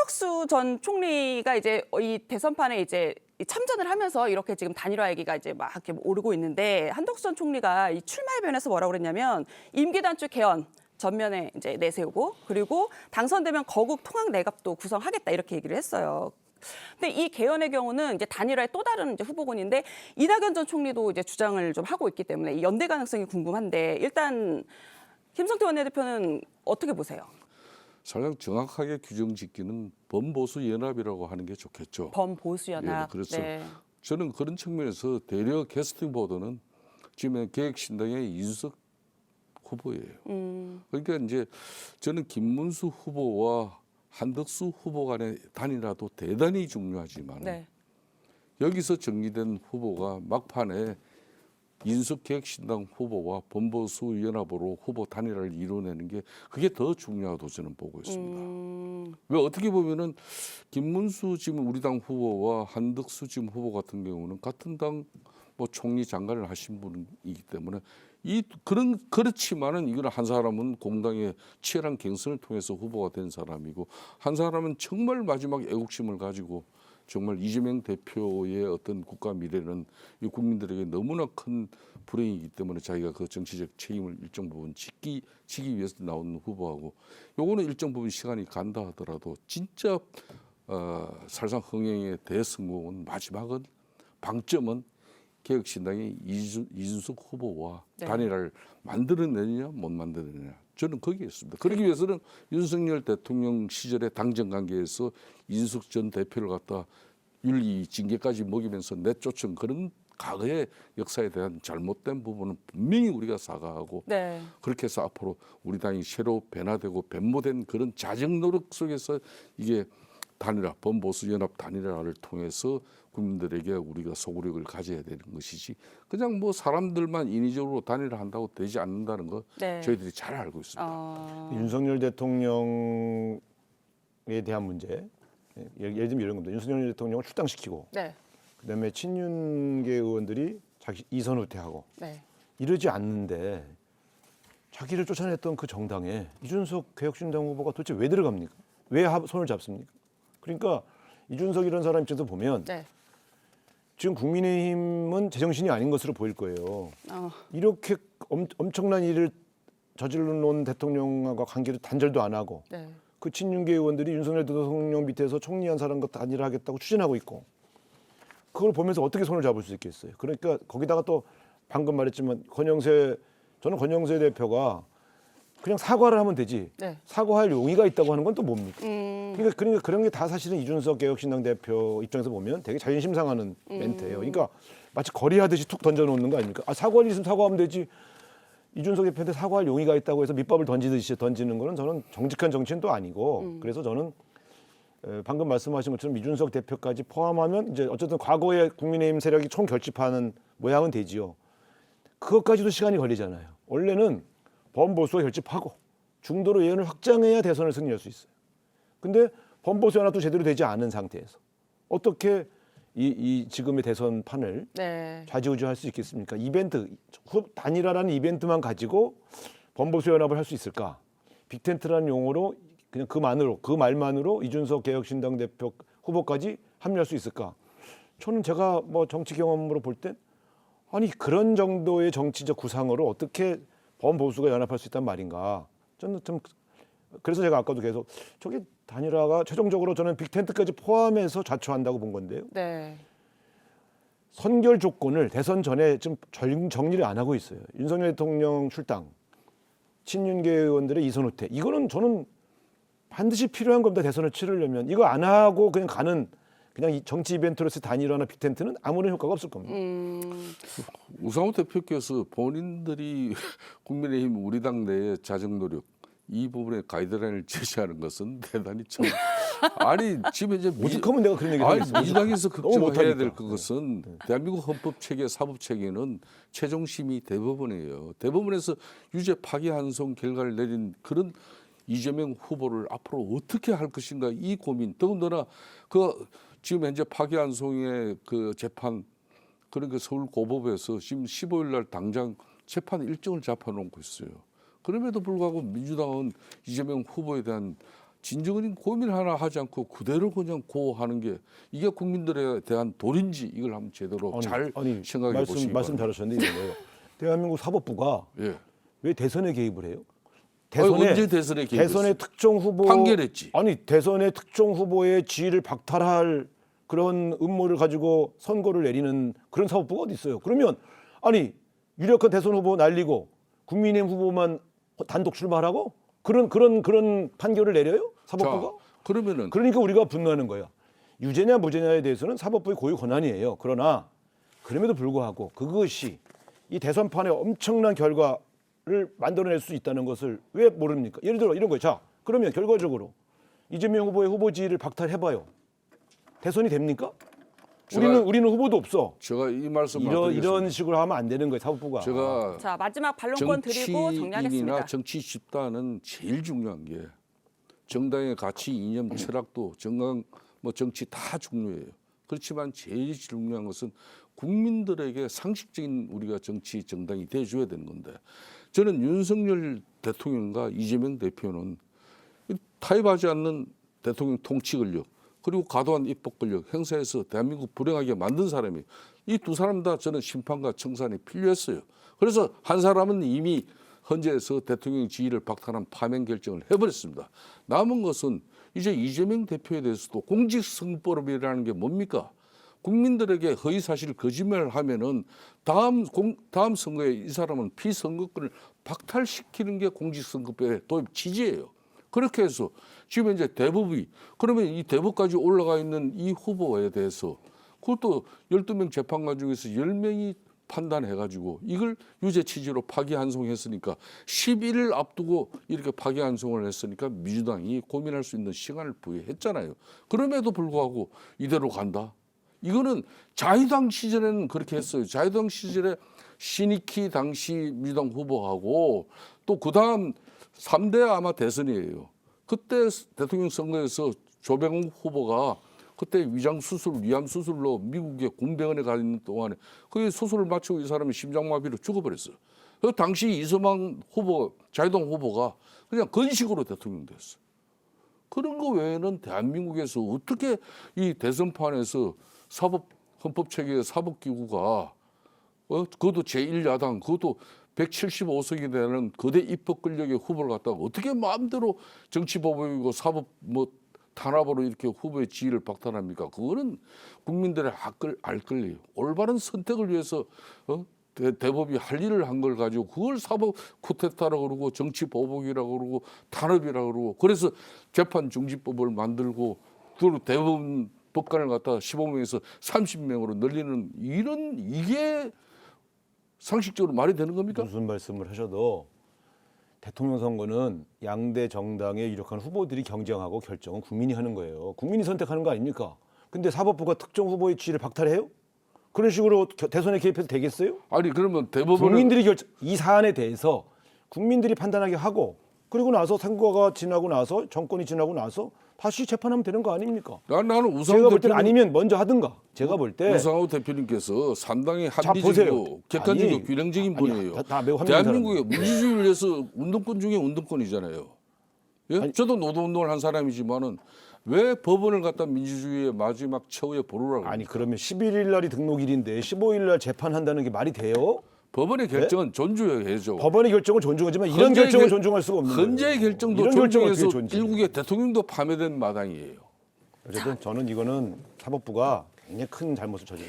한덕수 전 총리가 이제 이 대선판에 이제 참전을 하면서 이렇게 지금 단일화 얘기가 이제 막 이렇게 오르고 있는데 한덕수 전 총리가 이 출마에 변해서 뭐라고 그랬냐면 임기 단축 개헌 전면에 이제 내세우고 그리고 당선되면 거국 통합 내각도 구성하겠다 이렇게 얘기를 했어요. 근데 이 개헌의 경우는 이제 단일화의 또 다른 이제 후보군인데 이낙연 전 총리도 이제 주장을 좀 하고 있기 때문에 이 연대 가능성이 궁금한데 일단 김성태 원내대표는 어떻게 보세요? 가장 정확하게 규정 짓기는 범보수 연합이라고 하는 게 좋겠죠. 범보수 연합. 예, 그렇죠. 네. 저는 그런 측면에서 대려 캐스팅 보드는 지금 계획신당의 이준석 후보예요. 그러니까 이제 저는 김문수 후보와 한덕수 후보 간의 단일화도 대단히 중요하지만 네. 여기서 정리된 후보가 막판에 이준석 계획신당 후보와 범보수 연합으로 후보 단일화를 이뤄내는 게 그게 더 중요하다고 저는 보고 있습니다. 왜 어떻게 보면은 김문수 지금 우리 당 후보와 한덕수 지금 후보 같은 경우는 같은 당 뭐 총리 장관을 하신 분이기 때문에 그렇지만은 이거는 한 사람은 공당의 치열한 경선을 통해서 후보가 된 사람이고 한 사람은 정말 마지막 애국심을 가지고 정말 이재명 대표의 어떤 국가 미래는 이 국민들에게 너무나 큰 불행이기 때문에 자기가 그 정치적 책임을 일정 부분 지기 위해서 나온 후보하고 요거는 일정 부분 시간이 간다 하더라도 진짜 살상 흥행의 대성공은 마지막은 방점은 개혁신당의 이준석 후보와 네. 단일화를 만들어내느냐 못 만들어내느냐 저는 거기에 있습니다. 그러기 위해서는 윤석열 대통령 시절의 당정 관계에서 이준석 전 대표를 갖다 윤리 징계까지 먹이면서 내쫓은 그런 과거의 역사에 대한 잘못된 부분은 분명히 우리가 사과하고 네. 그렇게 해서 앞으로 우리 당이 새로 변화되고 변모된 그런 자정 노력 속에서 이게 단일화, 범보수 연합 단일화를 통해서 국민들에게 우리가 소구력을 가져야 되는 것이지 그냥 뭐 사람들만 인위적으로 단일화한다고 되지 않는다는 거 네. 저희들이 잘 알고 있습니다. 윤석열 대통령에 대한 문제, 예를 들면 이런 겁니다. 윤석열 대통령을 출당시키고 네. 그다음에 친윤계 의원들이 자기 이선 후퇴하고 네. 이러지 않는데 자기를 쫓아냈던 그 정당에 이준석 개혁신당 후보가 도대체 왜 들어갑니까? 왜 손을 잡습니까? 그러니까 이준석 이런 사람 입장에서 보면 네. 지금 국민의힘은 제정신이 아닌 것으로 보일 거예요. 이렇게 엄청난 일을 저질러 놓은 대통령과 관계를 단절도 안 하고 네. 그 친윤계 의원들이 윤석열 대통령 밑에서 총리한 사람과 단일화하겠다고 추진하고 있고 그걸 보면서 어떻게 손을 잡을 수 있겠어요. 그러니까 거기다가 또 방금 말했지만 저는 권영세 대표가 그냥 사과를 하면 되지 네. 사과할 용의가 있다고 하는 건 또 뭡니까? 그러니까 그런 게 다 사실은 이준석 개혁신당 대표 입장에서 보면 되게 자존심 상하는 멘트예요. 그러니까 마치 거리하듯이 툭 던져놓는 거 아닙니까? 사과할 일 있으면 사과하면 되지. 이준석 대표한테 사과할 용의가 있다고 해서 밑밥을 던지듯이 던지는 거는 저는 정직한 정치는 또 아니고 그래서 저는 방금 말씀하신 것처럼 이준석 대표까지 포함하면 이제 어쨌든 과거의 국민의힘 세력이 총 결집하는 모양은 되지요. 그것까지도 시간이 걸리잖아요. 원래는 범보수가 결집하고 중도로 예언을 확장해야 대선을 승리할 수 있어요. 근데 범보수 연합도 제대로 되지 않은 상태에서 어떻게 이 지금의 대선 판을 네. 좌지우지할 수 있겠습니까? 단일화라는 이벤트만 가지고 범보수 연합을 할 수 있을까? 빅텐트라는 용어로 그냥 그 말만으로 이준석 개혁신당 대표 후보까지 합류할 수 있을까? 저는 제가 뭐 정치 경험으로 볼 땐 아니 그런 정도의 정치적 구상으로 어떻게 범보수가 연합할 수 있단 말인가? 저는 좀 그래서 제가 아까도 계속 저게 단일화가 최종적으로 저는 빅텐트까지 포함해서 좌초한다고 본 건데요. 네. 선결 조건을 대선 전에 좀 정리를 안 하고 있어요. 윤석열 대통령 출당, 친윤계 의원들의 이선 후퇴. 이거는 저는 반드시 필요한 겁니다. 대선을 치르려면. 이거 안 하고 그냥 가는 그냥 이 정치 이벤트로서 단일화나 빅텐트는 아무런 효과가 없을 겁니다. 우상호 대표께서 본인들이 국민의힘 우리 당 내의 자정 노력 이 부분에 가이드라인을 제시하는 것은 대단히 참 아니 지금 이제 오죽하면 내가 그런 얘기를 하겠습니까? 민주당에서 걱정해야 못하니까. 될 그것은 대한민국 헌법 체계, 사법 체계는 최종심이 대법원이에요. 대법원에서 유죄 파기환송 결과를 내린 그런 이재명 후보를 앞으로 어떻게 할 것인가 이 고민. 더군다나 그 지금 현재 파기환송의 그 재판 그러니까 서울 고법에서 지금 15일 날 당장 재판 일정을 잡아놓고 있어요. 그럼에도 불구하고 민주당은 이재명 후보에 대한 진정한 고민 하나 하지 않고 그대로 그냥 고하는 게 이게 국민들에 대한 도리인지 이걸 한번 제대로 잘 생각해 보시기 말씀 바랍니다. 잘하셨는데 이거예요. 대한민국 사법부가 예. 왜 대선에 개입을 해요? 언제 대선에 개입했어요? 대선의 특정 후보 판결했지. 아니 대선의 특정 후보의 지위를 박탈할 그런 음모를 가지고 선거를 내리는 그런 사법부가 어디 있어요? 그러면 아니 유력한 대선 후보 날리고 국민의힘 후보만 단독 출마하라고 그런 판결을 내려요? 사법부가? 자, 그러면은 그러니까 우리가 분노하는 거예요. 유죄냐 무죄냐에 대해서는 사법부의 고유 권한이에요. 그러나 그럼에도 불구하고 그것이 이 대선판에 엄청난 결과를 만들어낼 수 있다는 것을 왜 모릅니까? 예를 들어 이런 거예요. 자, 그러면 결과적으로 이재명 후보의 후보 지위를 박탈해봐요. 대선이 됩니까? 우리는 후보도 없어. 제가 이 말씀 이런 식으로 하면 안 되는 거예요. 사법부가. 제가 자, 마지막 반론권 드리고 정치인이나 정리하겠습니다. 정치 집단은 제일 중요한 게 정당의 가치, 이념, 철학도 정강 뭐 정치 다 중요해요. 그렇지만 제일 중요한 것은 국민들에게 상식적인 우리가 정치 정당이 돼줘야 되는 건데 저는 윤석열 대통령과 이재명 대표는 타협하지 않는 대통령 통치 권력 그리고 과도한 입법 권력 행사해서 대한민국 불행하게 만든 사람이 이 두 사람 다 저는 심판과 청산이 필요했어요. 그래서 한 사람은 이미 헌재에서 대통령 지위를 박탈한 파면 결정을 해버렸습니다. 남은 것은 이제 이재명 대표에 대해서도 공직선거법이라는 게 뭡니까? 국민들에게 허위사실 거짓말을 하면은 다음 선거에 이 사람은 피선거권을 박탈시키는 게 공직선거법의 도입 취지예요. 그렇게 해서 지금 이제 대법이 그러면 이 대법까지 올라가 있는 이 후보에 대해서 그것도 12명 재판관 중에서 10명이 판단해가지고 이걸 유죄 취지로 파기환송했으니까 11일 앞두고 이렇게 파기환송을 했으니까 민주당이 고민할 수 있는 시간을 부여했잖아요. 그럼에도 불구하고 이대로 간다. 이거는 자유당 시절에는 그렇게 했어요. 자유당 시절에 신익희 당시 민주당 후보하고 또 그다음 3대 아마 대선이에요. 그때 대통령 선거에서 조병욱 후보가 그때 위장 수술, 위암 수술로 미국의 군병원에 가 있는 동안에 그 수술을 마치고 이 사람이 심장마비로 죽어버렸어요. 그 당시 이서방 후보, 자유당 후보가 그냥 건식으로 대통령 됐어요. 그런 거 외에는 대한민국에서 어떻게 이 대선판에서 헌법 체계의 사법기구가 그것도 제1야당 그것도 175석이 되는 거대 입법 권력의 후보를 갖다가 어떻게 마음대로 정치법이고 사법 뭐 탄압으로 이렇게 후보의 지위를 박탈합니까? 그거는 국민들의 알 권리예요. 올바른 선택을 위해서 대법이 할 일을 한 걸 가지고 그걸 사법 쿠데타라고 그러고 정치 보복이라고 그러고 탄압이라고 그러고 그래서 재판 중지법을 만들고 또 대법원 법관을 갖다가 15명에서 30명으로 늘리는 이게 상식적으로 말이 되는 겁니까? 무슨 말씀을 하셔도 대통령 선거는 양대 정당의 유력한 후보들이 경쟁하고 결정은 국민이 하는 거예요. 국민이 선택하는 거 아닙니까? 근데 사법부가 특정 후보의 지위를 박탈해요? 그런 식으로 대선에 개입해도 되겠어요? 아니 그러면 대법원은 국민들이 이 사안에 대해서 국민들이 판단하게 하고 그리고 나서 선거가 지나고 나서 정권이 지나고 나서 다시 재판하면 되는 거 아닙니까? 나는 우상호 제가 볼 때는 대표님 아니면 먼저 하든가. 제가 볼 때 우상호 대표님께서 상당히 보세요. 합리적이고 객관적이고 아니, 균형적인 분이에요. 다 매우 합리적인 대한민국의 사람이에요. 민주주의를 위해서 운동권 중에 운동권이잖아요. 예? 아니, 저도 노동운동을 한 사람이지만은 왜 법원을 갖다 민주주의의 마지막 최후의 보루라고 아니 그러면 11일 날이 등록일인데 15일 날 재판한다는 게 말이 돼요? 법원의 결정은 존중해야죠. 법원의 결정은 존중하지만 이런 헌재의 결정은 결- 존중할 수가 없는 거예요. 헌재의 결정도 이런 결정을 존중해서 어떻게 존중해요? 일국의 대통령도 파면된 마당이에요. 어쨌든 저는 이거는 사법부가 굉장히 큰 잘못을 저지른